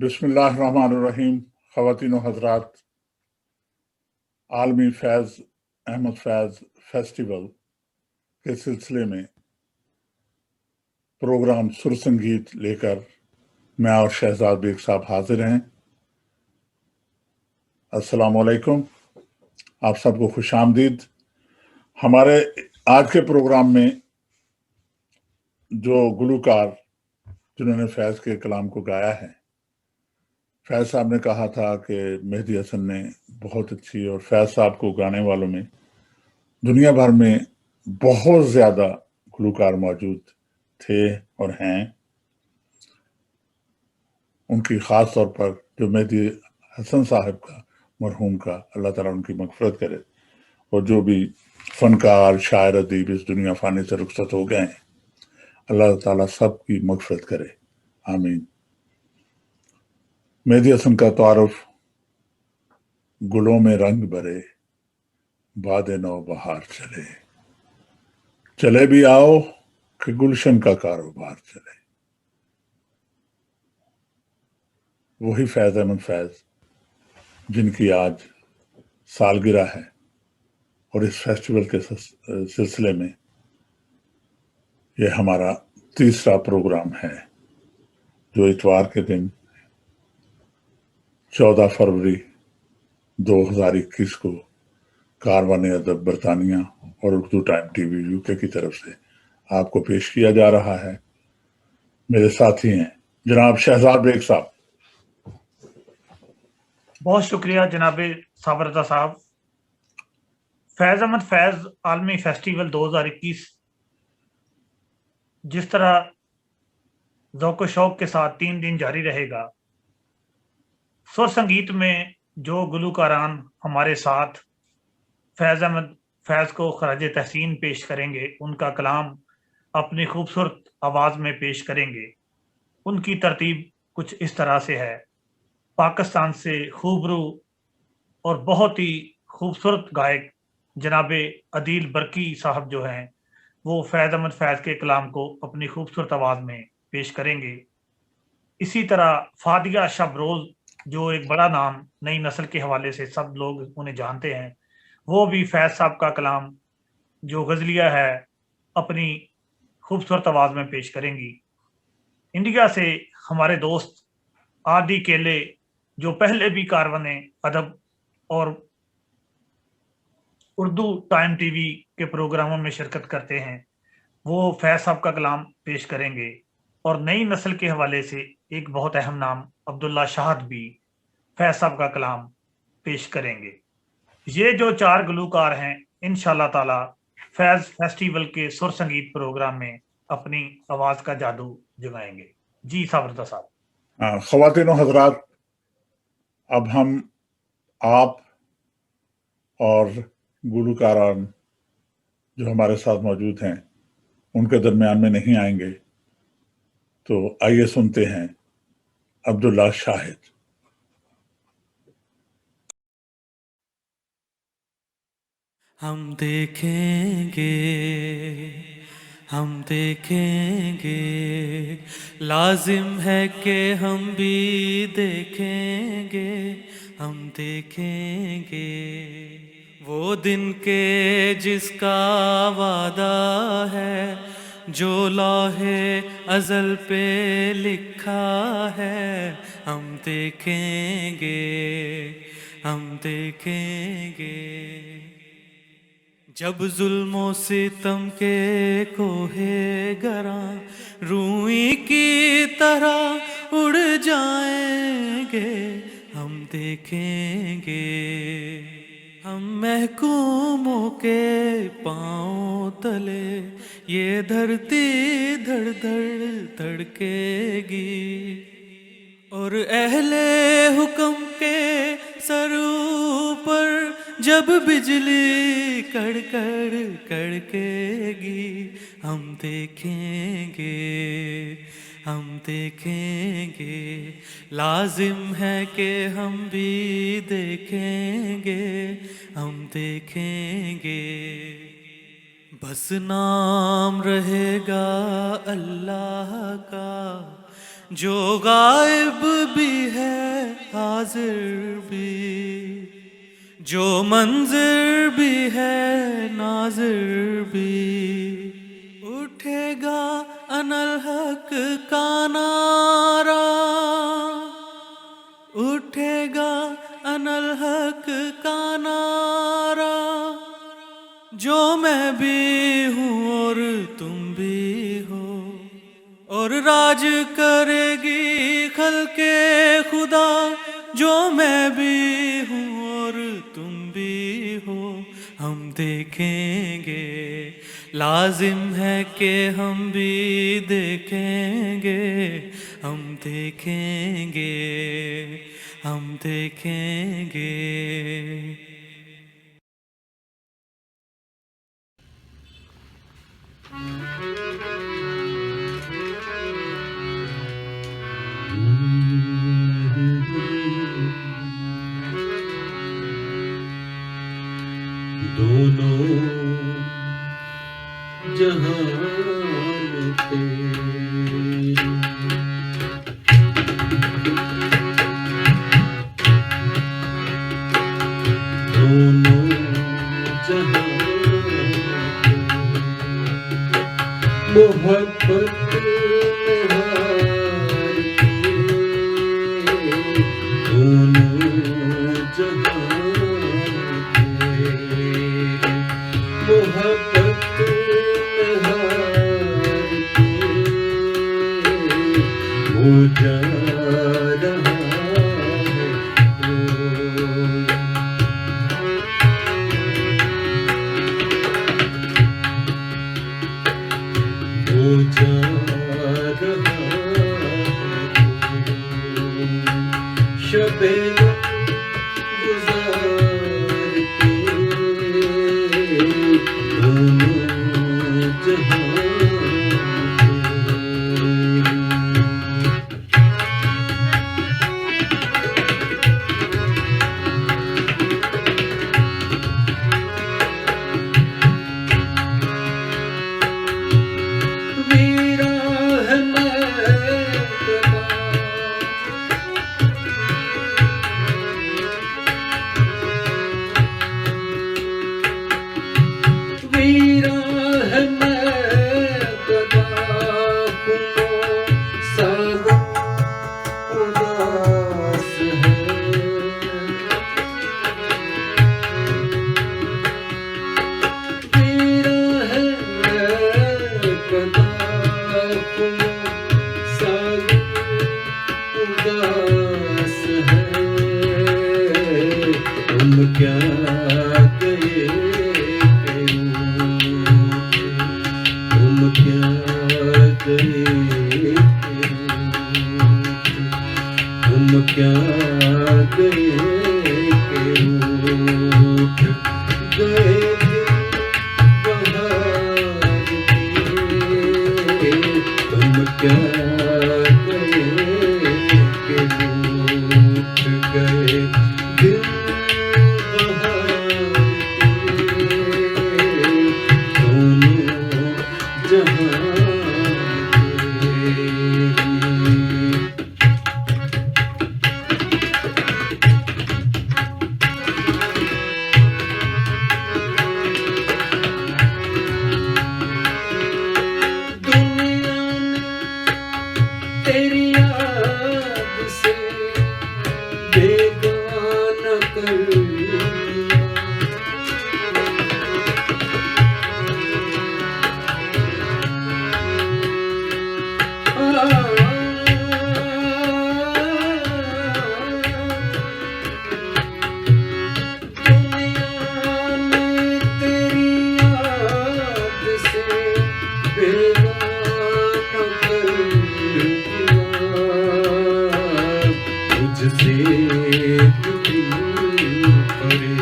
बिस्मिल्लाहिर्रहमानिर्रहीम। ख़वातीन व हज़रात, आलमी फैज़ अहमद फैज़ फेस्टिवल के सिलसिले में प्रोग्राम सुर संगीत लेकर मैं और शहजाद बेग साहब हाजिर हैं। अस्सलाम वालेकुम, आप सबको खुश आमदीद। हमारे आज के प्रोग्राम में जो गुलूकार जिन्होंने फैज़ के कलाम को गाया है, फैज़ साहब ने कहा था कि मेहदी हसन ने बहुत अच्छी, और फैज़ साहब को गाने वालों में दुनिया भर में बहुत ज़्यादा गुलूकार मौजूद थे और हैं। उनकी ख़ास तौर पर जो मेहदी हसन साहब का, मरहूम का, अल्लाह ताला उनकी मग़फ़िरत करे, और जो भी फ़नकार शायर अदीब इस दुनिया फ़ानी से रुखसत हो गए हैं, अल्लाह ताला सब की मग़फ़िरत करे, आमीन। मेहदी हसन का तारुफ गुलों में रंग भरे, बादे नौ बहार चले, चले भी आओ कि गुलशन का कारोबार चले। वही फैज़ अहमद फैज़ जिनकी आज सालगिरह है, और इस फेस्टिवल के सिलसिले में ये हमारा तीसरा प्रोग्राम है, जो इतवार के दिन 14 फरवरी 2021 को कारवाने अदब बरतानिया और उर्दू टाइम टीवी यूके की तरफ से आपको पेश किया जा रहा है। मेरे साथी हैं जनाब शहजाद बेग साहब। बहुत शुक्रिया जनाब साबरता साहब। फैज़ अहमद फैज़ आलमी फेस्टिवल 2021 जिस तरह ज़ौक़ शौक़ के साथ 3 दिन जारी रहेगा, सुर संगीत में जो गुलूकारान हमारे साथ फैज़ अहमद फैज़ को ख़राज तहसीन पेश करेंगे, उनका कलाम अपनी खूबसूरत आवाज़ में पेश करेंगे। उनकी तरतीब कुछ इस तरह से है। पाकिस्तान से खूबरू और बहुत ही खूबसूरत गायक जनाब अदील बरकी साहब जो हैं, वो फैज़ अहमद फैज़ के कलाम को अपनी खूबसूरत आवाज़ में पेश करेंगे। इसी तरह फादिया शबरोज़, जो एक बड़ा नाम नई नस्ल के हवाले से सब लोग उन्हें जानते हैं, वो भी फैज़ साहब का कलाम जो गज़लिया है अपनी खूबसूरत आवाज़ में पेश करेंगी। इंडिया से हमारे दोस्त आदि केले, जो पहले भी कारवाने अदब और उर्दू टाइम टीवी के प्रोग्रामों में शिरकत करते हैं, वो फैज़ साहब का कलाम पेश करेंगे। और नई नस्ल के हवाले से एक बहुत अहम नाम अब्दुल्ला शाहद भी फैज़ साहब का कलाम पेश करेंगे। ये जो 4 गुलूकार हैं, इंशाअल्लाह ताला फैज़ फेस्टिवल के सुर संगीत प्रोग्राम में अपनी आवाज़ का जादू जगाएंगे। जी साबरता साहब। ख़वातीन व हज़रात, अब हम आप और गुलूकारान जो हमारे साथ मौजूद हैं उनके दरमियान में नहीं आएंगे, तो आइए सुनते हैं अब्दुल्ला शाहिद। हम देखेंगे, हम देखेंगे, लाजिम है कि हम भी देखेंगे, हम देखेंगे वो दिन के जिसका वादा है, जो लौहे अज़ल पे लिखा है। हम देखेंगे, हम देखेंगे जब जुल्मों सितम के कोहे गरा रूई की तरह उड़ जाएंगे। हम देखेंगे, हम महकूमों के पाँव तले ये धरती धड़ धड़ धड़केगी, और अहले हुक्म के सर ऊपर जब बिजली कड़कड़ कड़केगी। हम देखेंगे, हम देखेंगे, लाजिम है कि हम भी देखेंगे, हम देखेंगे। बस नाम रहेगा अल्लाह का, जो गायब भी हाजिर भी, जो मंजिर भी है नाजिर भी। उठेगा अनल हक का नारा, उठेगा अनल हक का नारा, जो मैं भी हूँ और तुम भी हो। और राज करेगी खल्के खुदा, जो मैं भी हूँ और तुम भी हो। हम देखेंगे, लाजिम है कि हम भी देखेंगे, हम देखेंगे, हम देखेंगे। दोनों जहान पे दोनों जहान पे मोहब्बत में हार के दोनों जहान पे मोहब्बत में हार के वो जा रहा है वो जा रहा है शबे गुजार के दोनों जहां वीरा है मैं वीरा है मैं बता सादा उदास है वीरा है मैं बता सादा उदास है तुम क्या कहे तुम क्या करे तुम क्या करे उठ गए बहार के तुम क्या करे उठ गए दिल बहार के दोनों जहां दुनिया ने तेरी याद से बेगाना कर दिया दुनिया ने तेरी याद से बेगाना कर दिया तुझसे दिल परे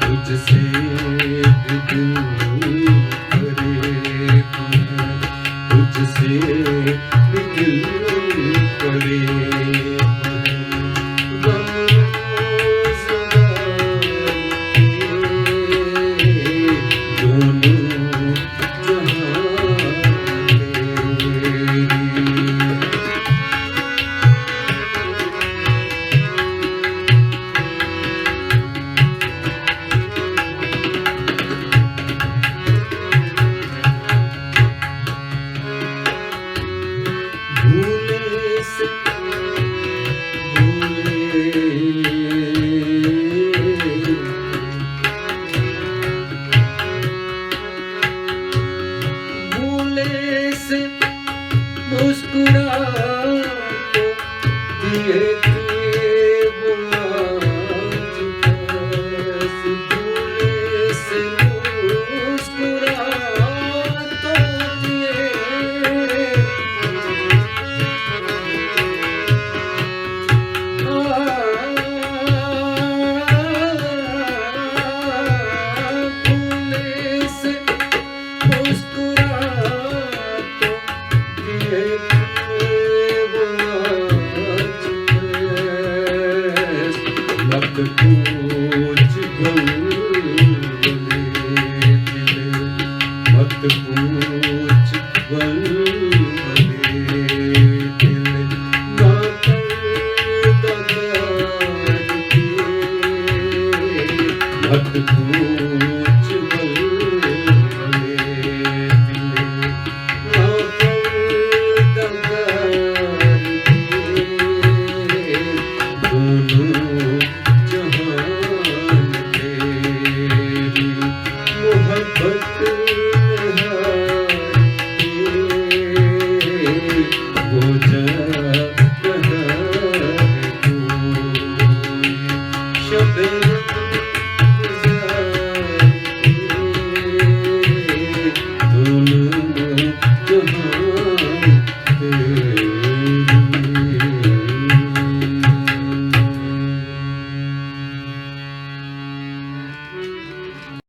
तुझसे दिल परे तुझसे दिल परे दोनों जहां एक वो आज बस भूले से मुस्कुरा तो दिए मत पूछ गले मत पूछ गले दिल ना मत पूछ गले दिल ना दोनों जहान तेरी मोहब्बत वो जा रहा है कोई शब दोनों जहान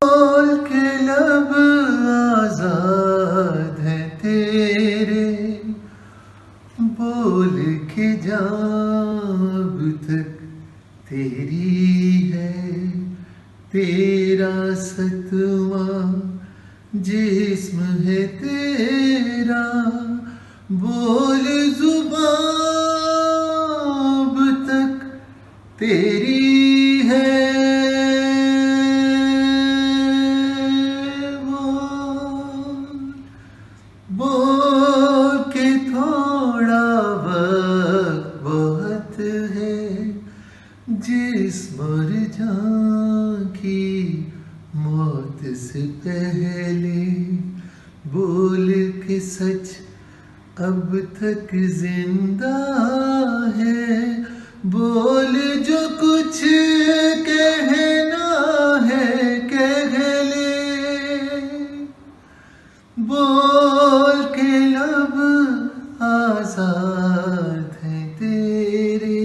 बोल के लब आजाद है तेरे, बोल के जान अब तक तेरी है, तेरा सतवा जिस्म है तेरा, बोल जुबान अब तक तेरी है। बोल के थोड़ा वक्त बहुत है, जिस मर जान की मौत से पहले, बोल के सच अब तक जिंदा है, बोल जो कुछ कहना है कह ले, बोल के लब आजाद हैं तेरे।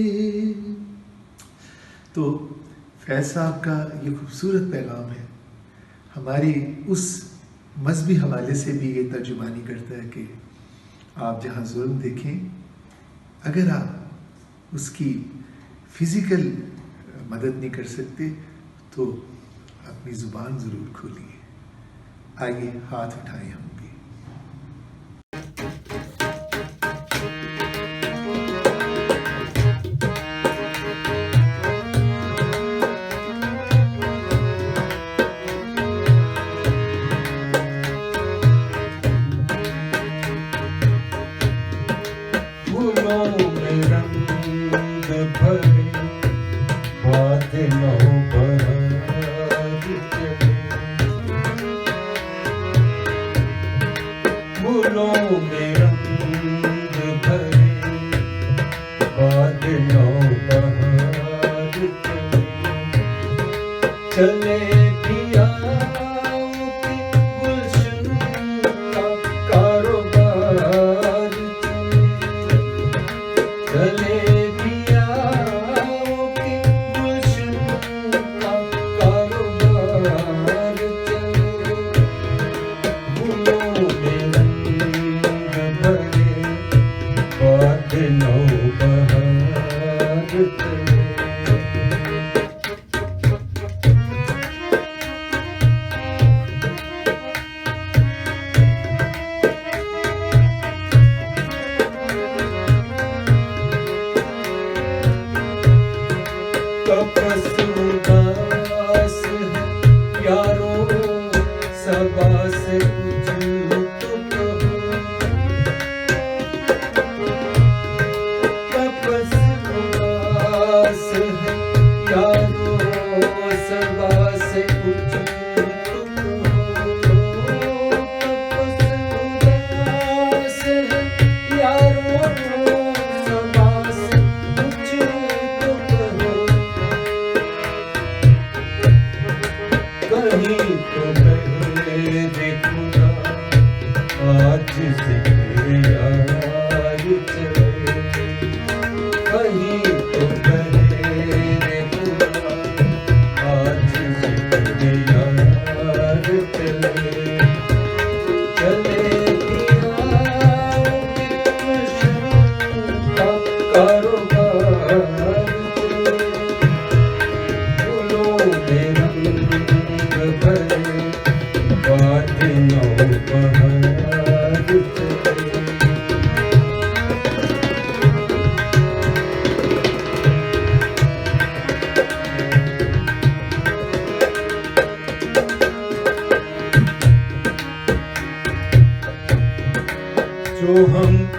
तो फैज साहब का ये खूबसूरत पैगाम है, हमारी उस मजहबी हवाले से भी ये तर्जुमानी करता है कि आप जहाँ जुल्म देखें, अगर आप उसकी फिजिकल मदद नहीं कर सकते तो अपनी ज़ुबान ज़रूर खोलिए। आइए हाथ उठाएं हम भी। फूलों में रंग भरे बादलों पर फूलों में रंग भरे बादलों पर चले पिया गुलशन का कारोबार चले पिया गुलशन का कारोबार फूलों में रंग भरे बादलों बहार चले। कपस उदास है यारों सबा से कुछ तो कहो, कपस उदास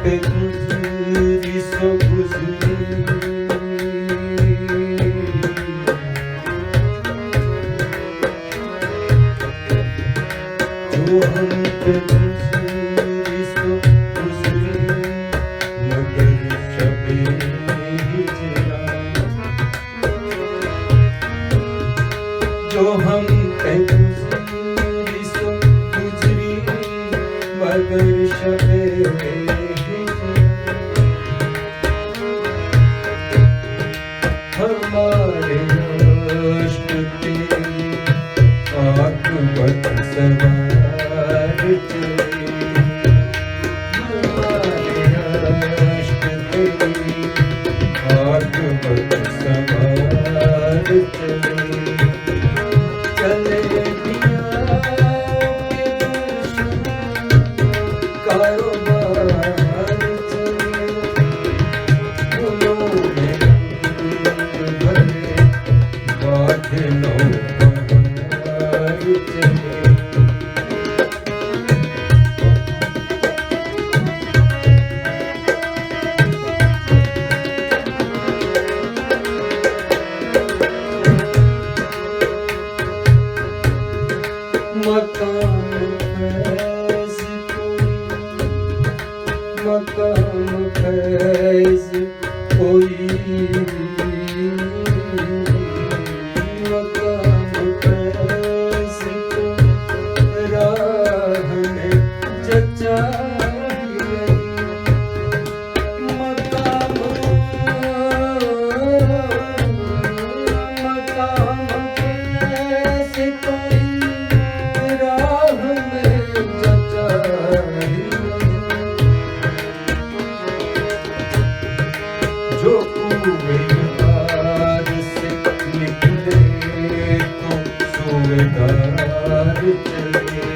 पे गुजरी सो गुजरी जो हम पे गुजरी सो गुजरी मगर शबे हिजरा जो हम पे गुजरी सो गुजरी मगर शबे हमारे अश्क तेरी आकबत सवार चली हमारे अश्क तेरी आकबत सवार चली चले दिया के गुलशन कारोबार चले फूलों में रंग भरे बादलों बहार चले मकाम फैज़ कोई मकाम फैज़ को राह में जचा मकाम फैज़ कोई राह में जचा जो कुएं यार से निकले तो सूबेदार चले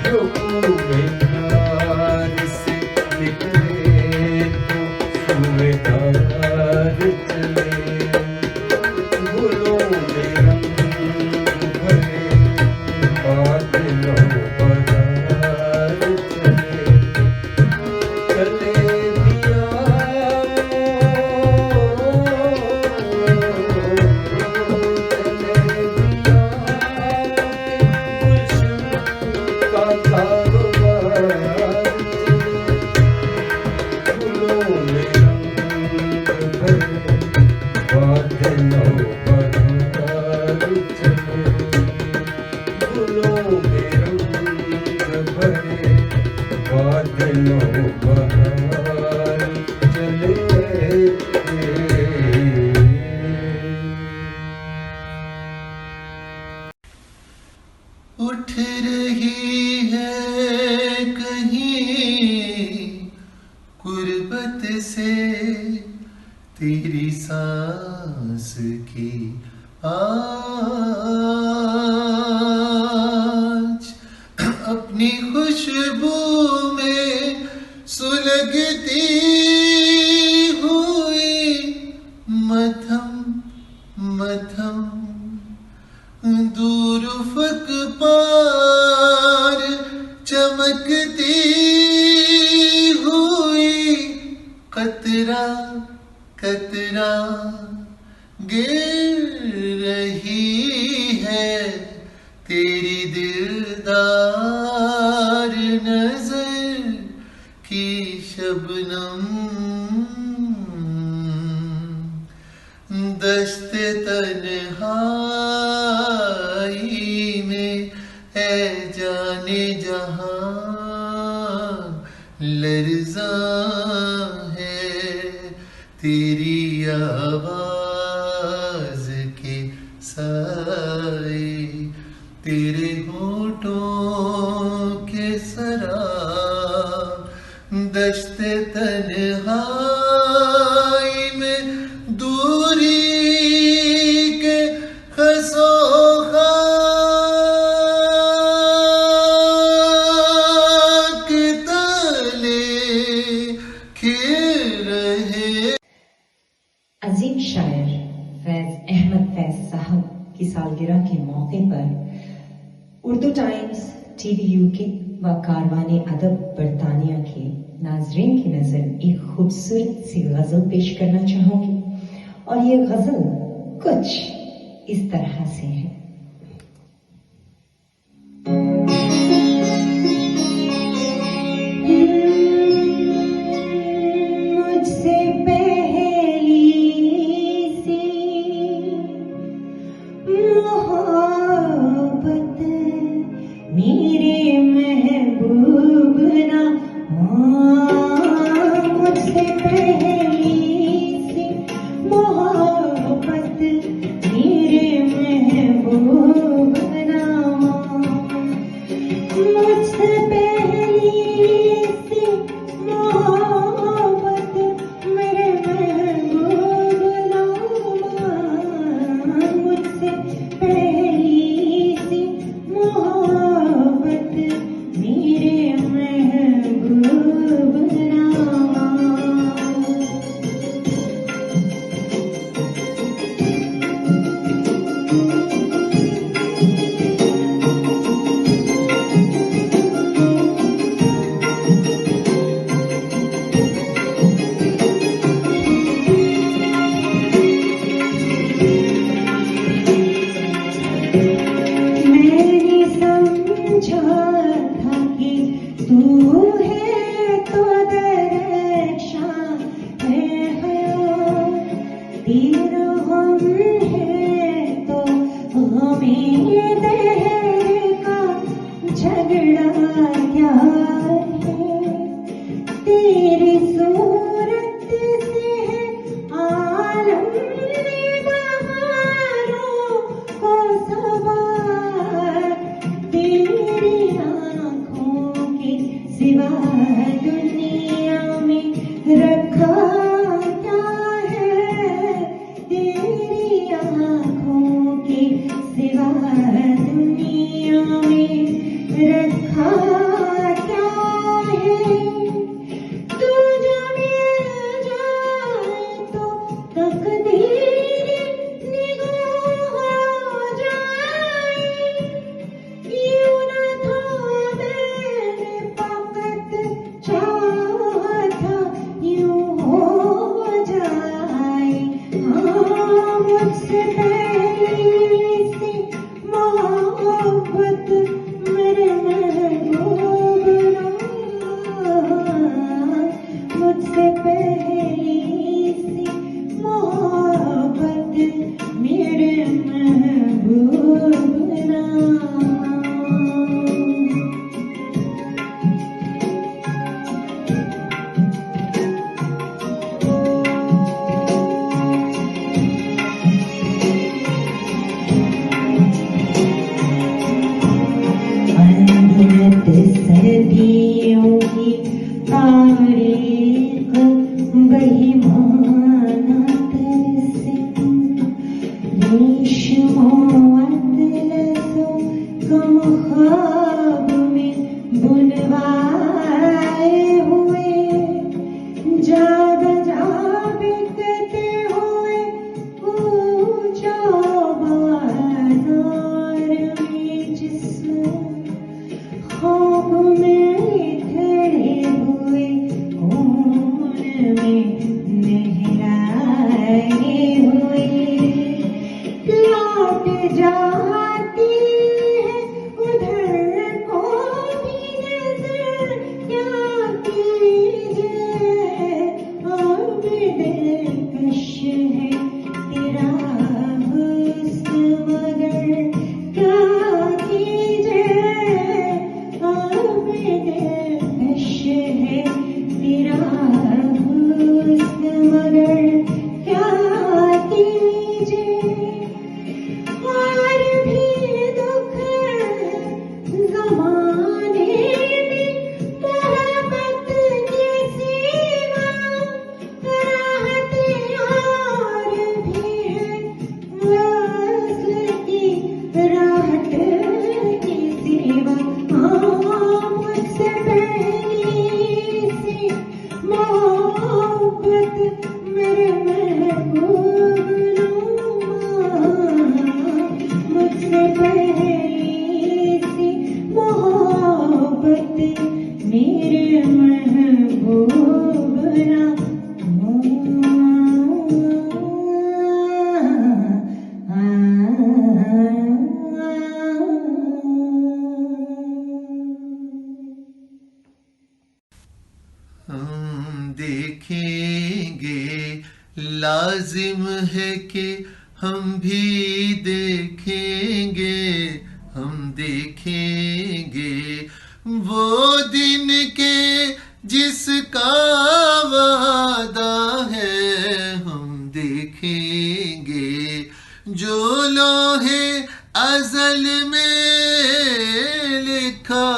जो कुएं यार से निकले तो सूबेदार चले फूलों में रंग भरे बादलों बहार चले चले दिया चले दिया गुलशन का कारोबार चले फूलों में रंग भरे बादलों बहार चले फूलों में रंग भरे बादलों बहार चले उठ रही है कहीं गुर्बत से तेरी सांस की आज अपनी खुशबू में सुलगती हुई मध्यम मध्यम दूर उफ़क़ पार चमकती हुई कतरा कतरा गिर रही है तेरी दिलदार नजर की शबनम दस्ते तन्हाई में है जाने जहां लर्ज़ा है तेरी आवाज के साए तेरे होठों के सराब दस्ते तन्हाई में दूरी के खसोखाक तले खिल रहे। अजीम शायर फैज अहमद फैज साहब की सालगिरह के मौके पर उर्दू टाइम्स, टीवी यूके व कारवाने अदब बरतानिया के नाजरीन की नजर एक खूबसूरत सी गजल पेश करना चाहूंगी और ये गजल कुछ इस तरह से है। मुझसे पहली सी मोहब्बत मेरे महबूब ना, मुझसे पहली सी मोहब्बत मेरे महबूब लाजिम है कि हम भी देखेंगे, हम देखेंगे वो दिन के जिसका वादा है, हम देखेंगे जो लोहे अज़ल में लिखा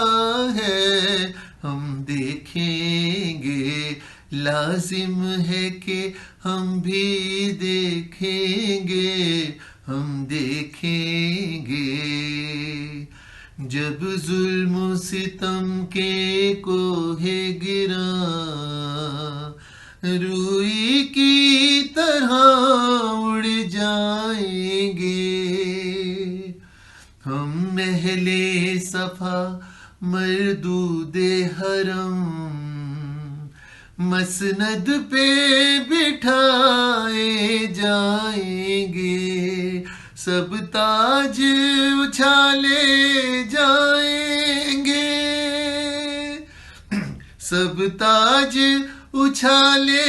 है, हम देखेंगे। लाजिम है कि हम भी देखेंगे, हम देखेंगे जब जुल्म सितम के कोहे गिरा, रूई की तरह उड़ जाएंगे। हम महले सफा मरदूदे हरम मसनद पे बिठाए जाएंगे, सब ताज उछाले जाएंगे, सब ताज उछाले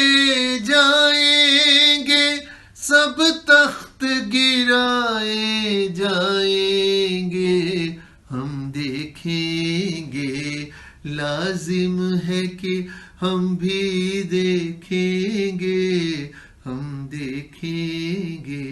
जाएंगे, सब तख्त गिराए जाएंगे, हम देखेंगे। लाजिम है कि हम भी देखेंगे, हम देखेंगे।